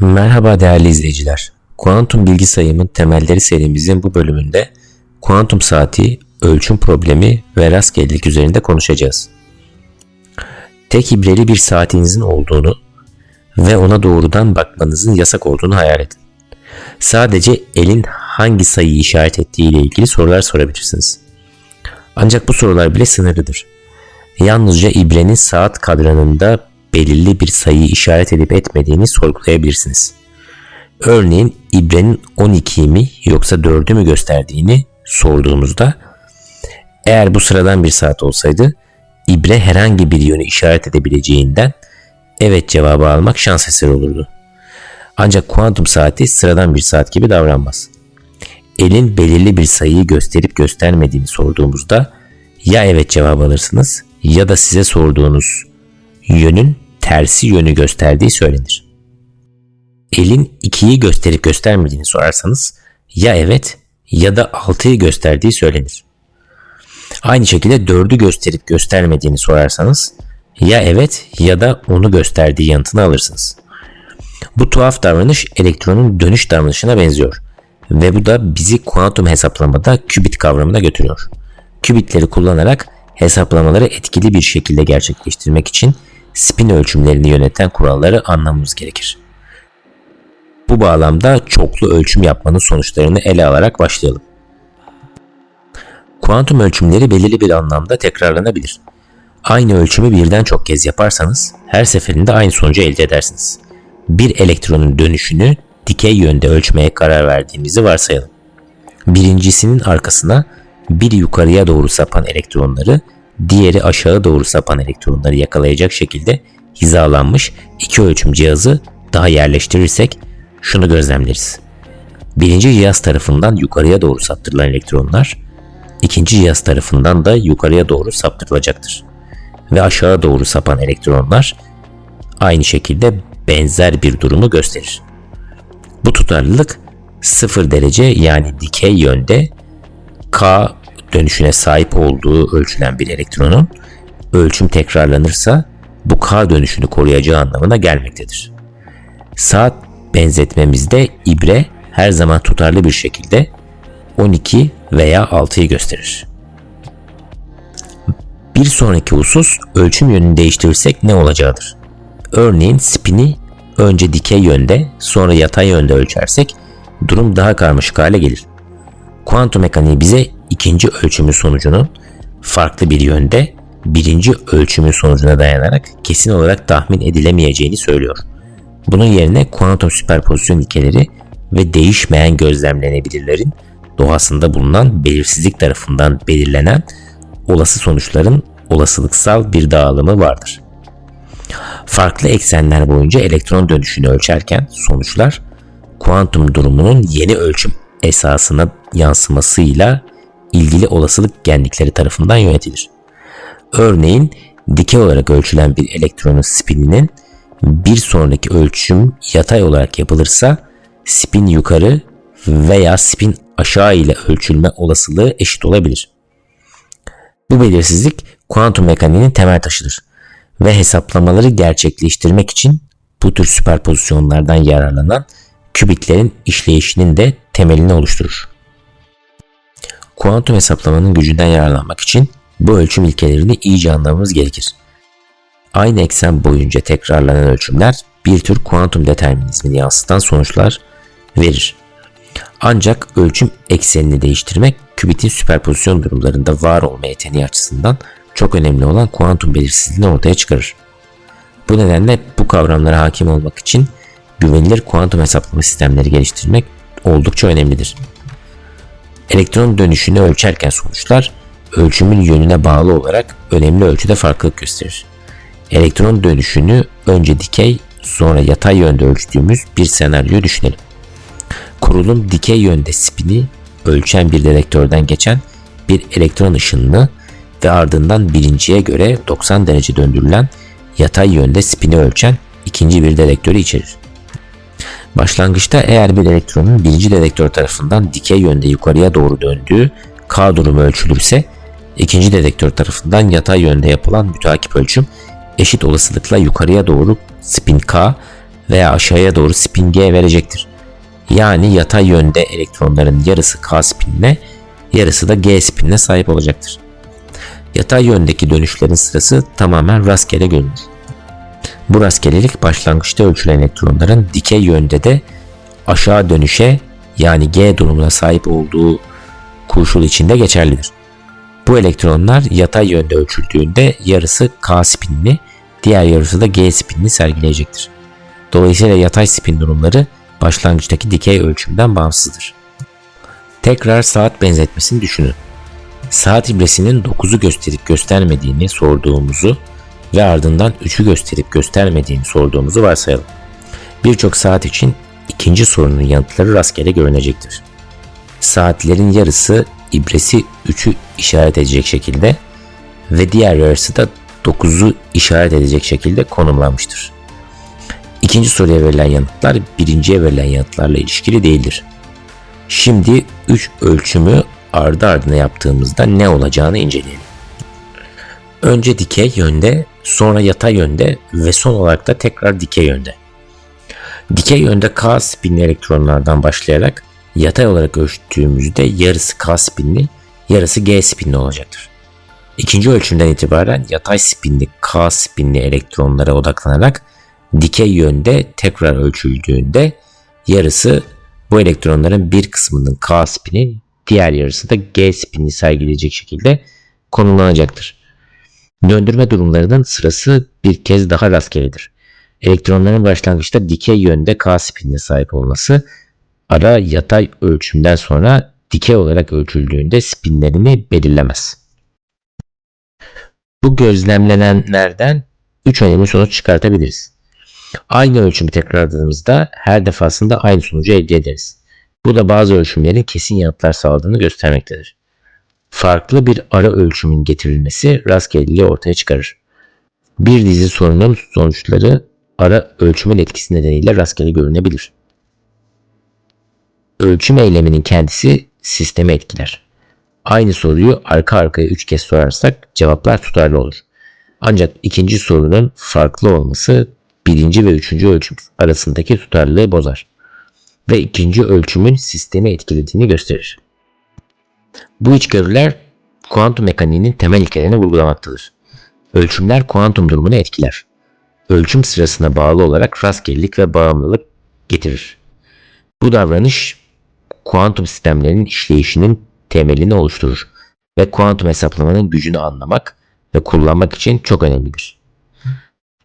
Merhaba değerli izleyiciler. Kuantum bilgi sayımın temelleri serimizin bu bölümünde kuantum saati, ölçüm problemi ve rastgelelik üzerinde konuşacağız. Tek ibreli bir saatinizin olduğunu ve ona doğrudan bakmanızın yasak olduğunu hayal edin. Sadece elin hangi sayıyı işaret ettiği ile ilgili sorular sorabilirsiniz. Ancak bu sorular bile sınırlıdır. Yalnızca ibrenin saat kadranında belirli bir sayıyı işaret edip etmediğini sorgulayabilirsiniz. Örneğin ibrenin 12'yi mi yoksa 4'ü mü gösterdiğini sorduğumuzda eğer bu sıradan bir saat olsaydı ibre herhangi bir yönü işaret edebileceğinden evet cevabı almak şans eseri olurdu. Ancak kuantum saati sıradan bir saat gibi davranmaz. Elin belirli bir sayıyı gösterip göstermediğini sorduğumuzda ya evet cevabı alırsınız ya da size sorduğunuz yönün tersi yönü gösterdiği söylenir. Elin 2'yi gösterip göstermediğini sorarsanız ya evet ya da 6'yı gösterdiği söylenir. Aynı şekilde 4'ü gösterip göstermediğini sorarsanız ya evet ya da onu gösterdiği yanıtını alırsınız. Bu tuhaf davranış elektronun dönüş davranışına benziyor ve bu da bizi kuantum hesaplamada kübit kavramına götürüyor. Kübitleri kullanarak hesaplamaları etkili bir şekilde gerçekleştirmek için spin ölçümlerini yöneten kuralları anlamamız gerekir. Bu bağlamda çoklu ölçüm yapmanın sonuçlarını ele alarak başlayalım. Kuantum ölçümleri belirli bir anlamda tekrarlanabilir. Aynı ölçümü birden çok kez yaparsanız her seferinde aynı sonucu elde edersiniz. Bir elektronun dönüşünü dikey yönde ölçmeye karar verdiğimizi varsayalım. Birincisinin arkasına bir yukarıya doğru sapan elektronları, diğeri aşağı doğru sapan elektronları yakalayacak şekilde hizalanmış iki ölçüm cihazı daha yerleştirirsek şunu gözlemleriz. Birinci cihaz tarafından yukarıya doğru saptırılan elektronlar, ikinci cihaz tarafından da yukarıya doğru saptırılacaktır. Ve aşağı doğru sapan elektronlar aynı şekilde benzer bir durumu gösterir. Bu tutarlılık 0 derece yani dikey yönde K dönüşüne sahip olduğu ölçülen bir elektronun ölçüm tekrarlanırsa bu K dönüşünü koruyacağı anlamına gelmektedir. Saat benzetmemizde ibre her zaman tutarlı bir şekilde 12 veya 6'yı gösterir. Bir sonraki husus ölçüm yönünü değiştirirsek ne olacağıdır. Örneğin spini önce dikey yönde sonra yatay yönde ölçersek durum daha karmaşık hale gelir. Kuantum mekaniği bize ikinci ölçümün sonucunun farklı bir yönde birinci ölçümün sonucuna dayanarak kesin olarak tahmin edilemeyeceğini söylüyor. Bunun yerine kuantum süperpozisyon ilkeleri ve değişmeyen gözlemlenebilirlerin doğasında bulunan belirsizlik tarafından belirlenen olası sonuçların olasılıksal bir dağılımı vardır. Farklı eksenler boyunca elektron dönüşünü ölçerken sonuçlar kuantum durumunun yeni ölçüm esasına yansımasıyla ilgili olasılık genlikleri tarafından yönetilir. Örneğin dikey olarak ölçülen bir elektronun spininin bir sonraki ölçüm yatay olarak yapılırsa spin yukarı veya spin aşağı ile ölçülme olasılığı eşit olabilir. Bu belirsizlik kuantum mekaniğinin temel taşıdır ve hesaplamaları gerçekleştirmek için bu tür süperpozisyonlardan yararlanan kübitlerin işleyişinin de temelini oluşturur. Kuantum hesaplamanın gücünden yararlanmak için bu ölçüm ilkelerini iyice anlamamız gerekir. Aynı eksen boyunca tekrarlanan ölçümler bir tür kuantum determinizmini yansıtan sonuçlar verir. Ancak ölçüm eksenini değiştirmek kübitin süperpozisyon durumlarında var olma yeteneği açısından çok önemli olan kuantum belirsizliğini ortaya çıkarır. Bu nedenle bu kavramlara hakim olmak için güvenilir kuantum hesaplama sistemleri geliştirmek oldukça önemlidir. Elektron dönüşünü ölçerken sonuçlar ölçümün yönüne bağlı olarak önemli ölçüde farklılık gösterir. Elektron dönüşünü önce dikey sonra yatay yönde ölçtüğümüz bir senaryo düşünelim. Kurulum dikey yönde spini ölçen bir dedektörden geçen bir elektron ışınını ve ardından birinciye göre 90 derece döndürülen yatay yönde spini ölçen ikinci bir dedektörü içerir. Başlangıçta eğer bir elektronun birinci dedektör tarafından dikey yönde yukarıya doğru döndüğü K durumu ölçülürse, ikinci dedektör tarafından yatay yönde yapılan müteakip ölçüm eşit olasılıkla yukarıya doğru spin K veya aşağıya doğru spin G verecektir. Yani yatay yönde elektronların yarısı K spinine, yarısı da G spinine sahip olacaktır. Yatay yöndeki dönüşlerin sırası tamamen rastgele görünür. Bu rastgelelik başlangıçta ölçülen elektronların dikey yönde de aşağı dönüşe yani G durumuna sahip olduğu koşul içinde geçerlidir. Bu elektronlar yatay yönde ölçüldüğünde yarısı K spinini, diğer yarısı da G spinini sergileyecektir. Dolayısıyla yatay spin durumları başlangıçtaki dikey ölçümden bağımsızdır. Tekrar saat benzetmesini düşünün. Saat ibresinin 9'u gösterip göstermediğini sorduğumuzu ve ardından 3'ü gösterip göstermediğini sorduğumuzu varsayalım. Birçok saat için ikinci sorunun yanıtları rastgele görünecektir. Saatlerin yarısı ibresi 3'ü işaret edecek şekilde ve diğer yarısı da 9'u işaret edecek şekilde konumlanmıştır. İkinci soruya verilen yanıtlar birinciye verilen yanıtlarla ilişkili değildir. Şimdi 3 ölçümü ardı ardına yaptığımızda ne olacağını inceleyelim. Önce dikey yönde, sonra yatay yönde ve son olarak da tekrar dikey yönde. Dikey yönde K spinli elektronlardan başlayarak yatay olarak ölçtüğümüzde yarısı K spinli, yarısı G spinli olacaktır. İkinci ölçümden itibaren yatay spinli K spinli elektronlara odaklanarak dikey yönde tekrar ölçüldüğünde yarısı bu elektronların bir kısmının K spini, diğer yarısı da G spinini sergileyecek şekilde konumlanacaktır. Döndürme durumlarının sırası bir kez daha rastgeledir. Elektronların başlangıçta dikey yönde K spinine sahip olması, ara yatay ölçümden sonra dikey olarak ölçüldüğünde spinlerini belirlemez. Bu gözlemlenenlerden 3 önemli sonuç çıkartabiliriz. Aynı ölçümü tekrarladığımızda her defasında aynı sonucu elde ederiz. Bu da bazı ölçümlerin kesin yanıtlar sağladığını göstermektedir. Farklı bir ara ölçümün getirilmesi rastgeleliği ortaya çıkarır. Bir dizi sorunun sonuçları ara ölçümün etkisi nedeniyle rastgele görünebilir. Ölçüm eyleminin kendisi sistemi etkiler. Aynı soruyu arka arkaya 3 kez sorarsak cevaplar tutarlı olur. Ancak ikinci sorunun farklı olması birinci ve üçüncü ölçüm arasındaki tutarlılığı bozar ve ikinci ölçümün sistemi etkilediğini gösterir. Bu içgörüler kuantum mekaniğinin temel ilkelerini vurgulamaktadır. Ölçümler kuantum durumunu etkiler. Ölçüm sırasına bağlı olarak rastgelelik ve bağımlılık getirir. Bu davranış kuantum sistemlerinin işleyişinin temelini oluşturur ve kuantum hesaplamanın gücünü anlamak ve kullanmak için çok önemlidir.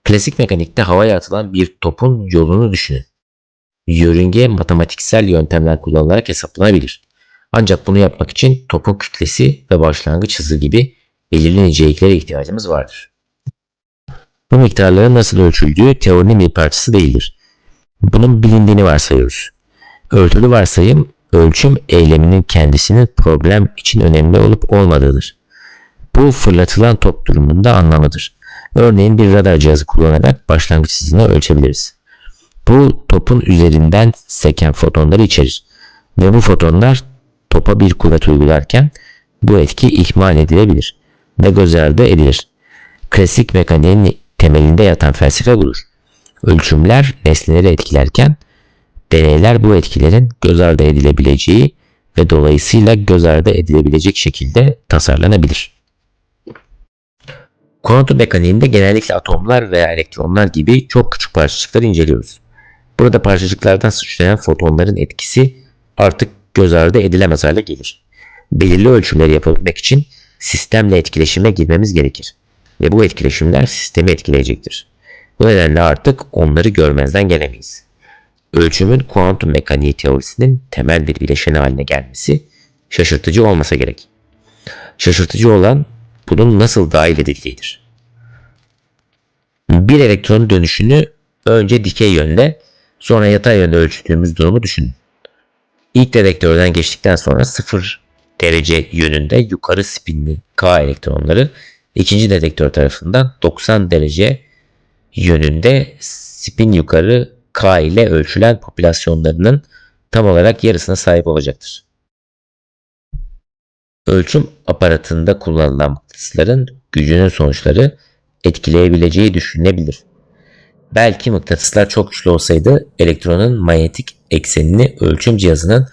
Klasik mekanikte havaya atılan bir topun yolunu düşünün. Yörünge matematiksel yöntemler kullanılarak hesaplanabilir. Ancak bunu yapmak için topun kütlesi ve başlangıç hızı gibi belirli niceliklere ihtiyacımız vardır. Bu miktarların nasıl ölçüldüğü teorinin bir parçası değildir. Bunun bilindiğini varsayıyoruz. Örtülü varsayım, ölçüm eyleminin kendisinin problem için önemli olup olmadığıdır. Bu fırlatılan top durumunda anlamlıdır. Örneğin bir radar cihazı kullanarak başlangıç hızını ölçebiliriz. Bu topun üzerinden seken fotonları içerir ve bu fotonlar topa bir kuvvet uygularken bu etki ihmal edilebilir ve göz ardı edilir. Klasik mekaniğin temelinde yatan felsefe budur. Ölçümler nesneleri etkilerken deneyler bu etkilerin göz ardı edilebileceği ve dolayısıyla göz ardı edilebilecek şekilde tasarlanabilir. Kuantum mekaniğinde genellikle atomlar veya elektronlar gibi çok küçük parçacıkları inceliyoruz. Burada parçacıklardan sıçrayan fotonların etkisi artık göz ardı edilemez hale gelir. Belirli ölçümleri yapabilmek için sistemle etkileşime girmemiz gerekir ve bu etkileşimler sistemi etkileyecektir. Bu nedenle artık onları görmezden gelemeyiz. Ölçümün kuantum mekaniği teorisinin temel bir bileşeni haline gelmesi şaşırtıcı olmasa gerek. Şaşırtıcı olan bunun nasıl dahil edildiğidir. Bir elektronun dönüşünü önce dikey yönde, sonra yatay yönde ölçtüğümüz durumu düşünün. İlk dedektörden geçtikten sonra 0 derece yönünde yukarı spinli K elektronları ikinci dedektör tarafından 90 derece yönünde spin yukarı K ile ölçülen popülasyonlarının tam olarak yarısına sahip olacaktır. Ölçüm aparatında kullanılan mıknatısların gücünün sonuçları etkileyebileceği düşünülebilir. Belki mıknatıslar çok güçlü olsaydı elektronun manyetik eksenini ölçüm cihazının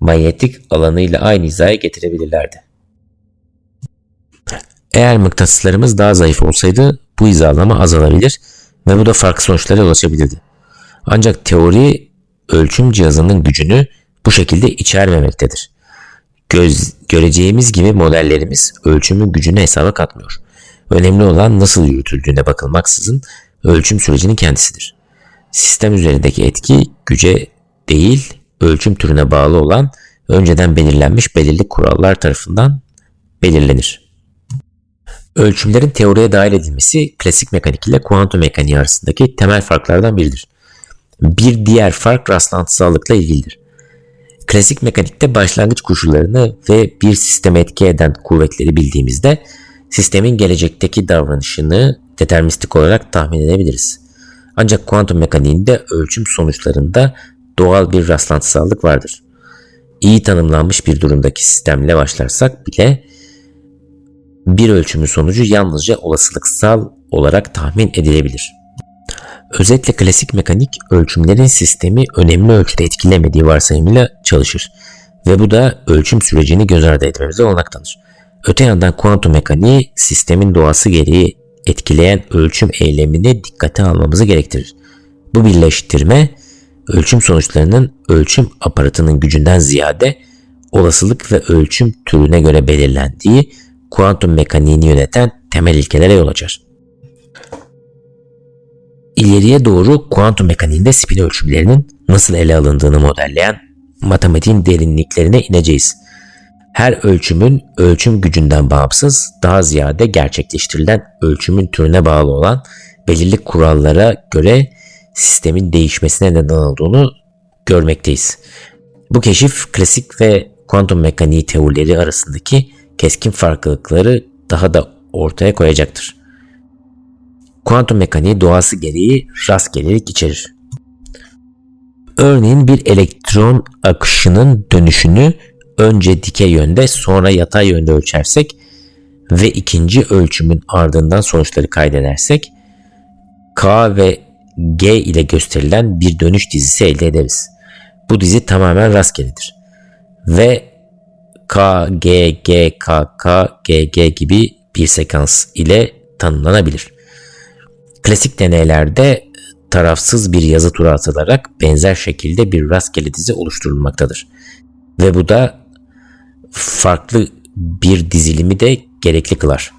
manyetik alanıyla aynı hizaya getirebilirlerdi. Eğer mıknatıslarımız daha zayıf olsaydı bu hizalama azalabilir ve bu da farklı sonuçlara yol açabilirdi. Ancak teori ölçüm cihazının gücünü bu şekilde içermemektedir. Göreceğimiz gibi modellerimiz ölçümün gücünü hesaba katmıyor. Önemli olan nasıl yürütüldüğüne bakılmaksızın ölçüm sürecinin kendisidir. Sistem üzerindeki etki güce değil, ölçüm türüne bağlı olan önceden belirlenmiş belirli kurallar tarafından belirlenir. Ölçümlerin teoriye dahil edilmesi klasik mekanik ile kuantum mekaniği arasındaki temel farklardan biridir. Bir diğer fark rastlantısallıkla ilgilidir. Klasik mekanikte başlangıç koşullarını ve bir sisteme etki eden kuvvetleri bildiğimizde sistemin gelecekteki davranışını deterministik olarak tahmin edebiliriz. Ancak kuantum mekaniğinde ölçüm sonuçlarında doğal bir rastlantısallık vardır. İyi tanımlanmış bir durumdaki sistemle başlarsak bile bir ölçümün sonucu yalnızca olasılıksal olarak tahmin edilebilir. Özetle klasik mekanik ölçümlerin sistemi önemli ölçüde etkilemediği varsayımıyla çalışır ve bu da ölçüm sürecini göz ardı etmemize olanak tanır. Öte yandan kuantum mekaniği sistemin doğası gereği etkileyen ölçüm eylemini dikkate almamızı gerektirir. Bu birleştirme ölçüm sonuçlarının ölçüm aparatının gücünden ziyade olasılık ve ölçüm türüne göre belirlendiği kuantum mekaniğini yöneten temel ilkelere yol açar. İleriye doğru kuantum mekaniğinde spin ölçümlerinin nasıl ele alındığını modelleyen matematiğin derinliklerine ineceğiz. Her ölçümün ölçüm gücünden bağımsız, daha ziyade gerçekleştirilen ölçümün türüne bağlı olan belirli kurallara göre sistemin değişmesine neden olduğunu görmekteyiz. Bu keşif klasik ve kuantum mekaniği teorileri arasındaki keskin farklılıkları daha da ortaya koyacaktır. Kuantum mekaniği doğası gereği rastgelelik içerir. Örneğin bir elektron akışının dönüşünü önce dikey yönde sonra yatay yönde ölçersek ve ikinci ölçümün ardından sonuçları kaydedersek K ve G ile gösterilen bir dönüş dizisi elde ederiz. Bu dizi tamamen rastgeledir ve K, G, G, K, K, G, G gibi bir sekans ile tanımlanabilir. Klasik deneylerde tarafsız bir yazı tura atılarak benzer şekilde bir rastgele dizi oluşturulmaktadır. Ve bu da farklı bir dizilimi de gerekli kılar.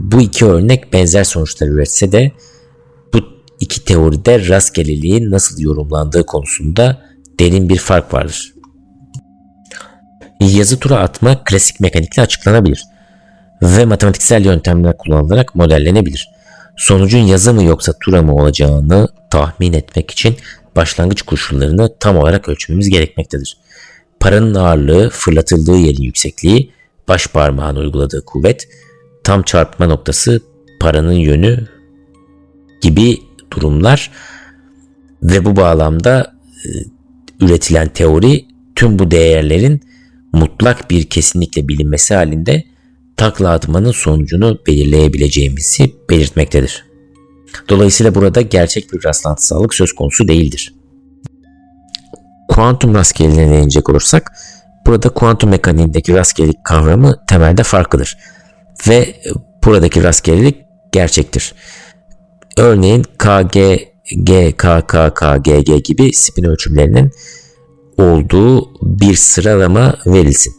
Bu iki örnek benzer sonuçlar üretse de bu iki teoride rastgeleliğin nasıl yorumlandığı konusunda derin bir fark vardır. Yazı tura atma klasik mekanikle açıklanabilir ve matematiksel yöntemler kullanılarak modellenebilir. Sonucun yazı mı yoksa tura mı olacağını tahmin etmek için başlangıç koşullarını tam olarak ölçmemiz gerekmektedir. Paranın ağırlığı, fırlatıldığı yerin yüksekliği, baş parmağın uyguladığı kuvvet, tam çarpma noktası, paranın yönü gibi durumlar ve bu bağlamda üretilen teori tüm bu değerlerin mutlak bir kesinlikle bilinmesi halinde takla atmanın sonucunu belirleyebileceğimizi belirtmektedir. Dolayısıyla burada gerçek bir rastlantısallık söz konusu değildir. Kuantum rastgeleliğine inecek olursak, burada kuantum mekaniğindeki rastgelelik kavramı temelde farklıdır ve buradaki rastgelelik gerçektir. Örneğin K, G, G, K, K, K, G, G gibi spin ölçümlerinin olduğu bir sıralama verilsin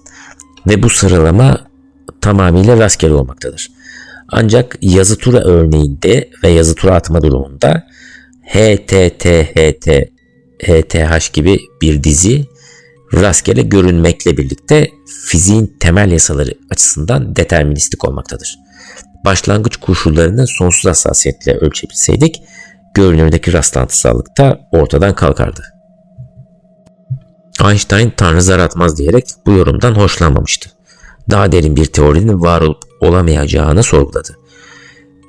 ve bu sıralama tamamıyla rastgele olmaktadır. Ancak yazı tura örneğinde ve yazı tura atma durumunda H, T, T, H, T, H, T, H gibi bir dizi rastgele görünmekle birlikte fiziğin temel yasaları açısından deterministik olmaktadır. Başlangıç koşullarını sonsuz hassasiyetle ölçebilseydik görünürdeki rastlantısallık da ortadan kalkardı. Einstein Tanrı zar atmaz diyerek bu yorumdan hoşlanmamıştı. Daha derin bir teorinin var olup olamayacağını sorguladı.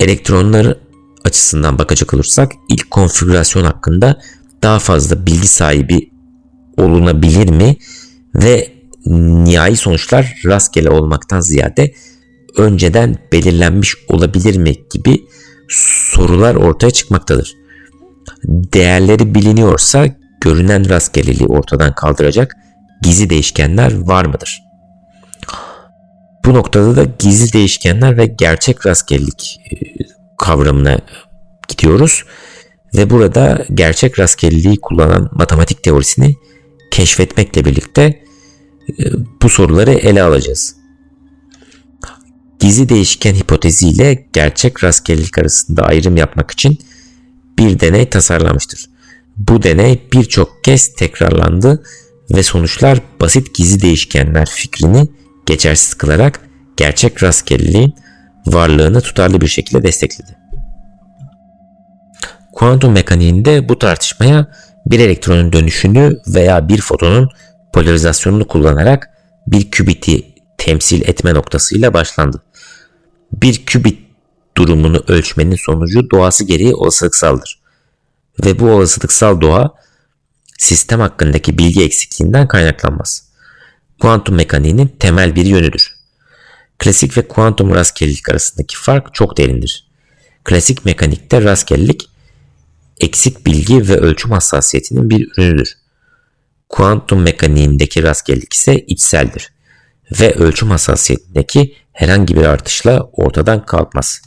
Elektronlar açısından bakacak olursak ilk konfigürasyon hakkında daha fazla bilgi sahibi olunabilir mi ve nihai sonuçlar rastgele olmaktan ziyade önceden belirlenmiş olabilir mi gibi sorular ortaya çıkmaktadır. Değerleri biliniyorsa görünen rastgeleliği ortadan kaldıracak gizli değişkenler var mıdır? Bu noktada da gizli değişkenler ve gerçek rastgelelik kavramına gidiyoruz ve burada gerçek rastgeleliği kullanan matematik teorisini keşfetmekle birlikte bu soruları ele alacağız. Gizli değişken hipotezi ile gerçek rastgelelik arasında ayrım yapmak için bir deney tasarlanmıştır. Bu deney birçok kez tekrarlandı ve sonuçlar basit gizli değişkenler fikrini geçersiz kılarak gerçek rastgeleliğin varlığını tutarlı bir şekilde destekledi. Kuantum mekaniğinde bu tartışmaya bir elektronun dönüşünü veya bir fotonun polarizasyonunu kullanarak bir kübiti temsil etme noktasıyla başlandı. Bir kübit durumunu ölçmenin sonucu doğası gereği olasılıksaldır. Ve bu olasılıksal doğa sistem hakkındaki bilgi eksikliğinden kaynaklanmaz. Kuantum mekaniğinin temel bir yönüdür. Klasik ve kuantum rastgelelik arasındaki fark çok derindir. Klasik mekanikte rastgelelik eksik bilgi ve ölçüm hassasiyetinin bir ürünüdür. Kuantum mekaniğindeki rastgelelik ise içseldir ve ölçüm hassasiyetindeki herhangi bir artışla ortadan kalkmaz.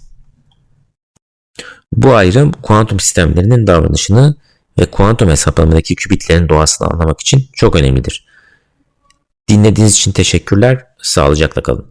Bu ayrım kuantum sistemlerinin davranışını ve kuantum hesaplamadaki kübitlerin doğasını anlamak için çok önemlidir. Dinlediğiniz için teşekkürler, sağlıcakla kalın.